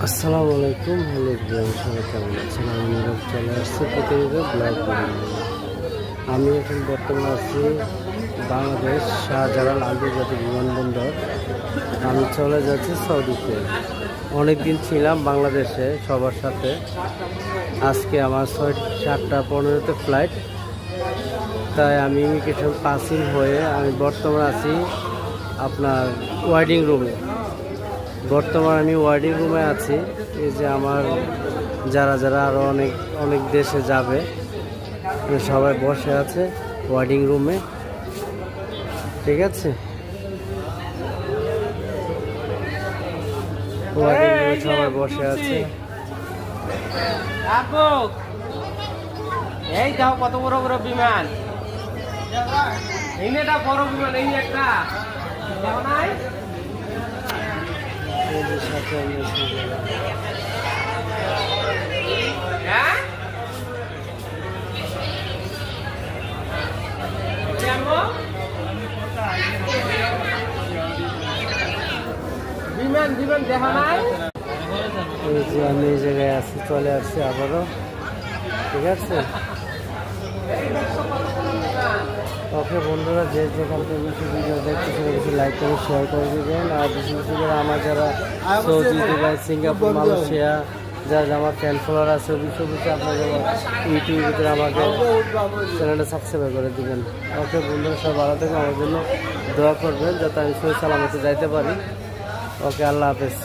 আসসালামু আলাইকুম। Hello everyone, সবাই কেমন আছেন? আমি নীরব চলে আসছি প্রতিনিয়ত ব্লগ বানিয়ে। আমি এখন বর্তমানে আছি বাংলাদেশ শাহজালাল আন্তর্জাতিক বিমানবন্দর। আমি চলে যাচ্ছি সৌদিতে। অনেক দিন ছিলাম বাংলাদেশে সবার সাথে। আজকে আমার 7:15 ফ্লাইট, তাই আমি ইমিগ্রেশন পাসিং হয়ে আমি বর্তমানে আছি আপনার ওয়েটিং রুমে। আমি ওয়েটিং রুমে আছি। এই যে আমার যারা আরও অনেক দেশে যাবে সবাই বসে আছে ওয়েটিং রুমে, ঠিক আছে? ওয়েটিং রুমে সবাই বসে আছে। এই দাও কত বড় বড় বিমান, এই একটা বড় বিমান, এই একটা নাই এই যে সাথে হ্যাঁ বিমান বিমান দেখা নাই। এই যে আমি এই জায়গায় আছি, চলে আসছি আবারও, ঠিক আছে? ওকে বন্ধুরা, যে যেখান থেকে বেশি ভিডিও দেখতেছে বেশি লাইক করে শেয়ার করে দিবেন। আর বেশি করে আমার যারা সৌদি, দুবাই, সিঙ্গাপুর, মালয়েশিয়া যারা আমার ফ্যান ফলোয়ার আছে অবশ্যই আপনাদের ইউটিউবের ভিতরে আমাকে চ্যানেলটা সাবস্ক্রাইব করে দিবেন। ওকে বন্ধুরা, সব ভালো থেকে আমার জন্য দোয়া করবেন যাতে আমি সহি সালামতে যাইতে পারি। ওকে, আল্লাহ হাফেজ।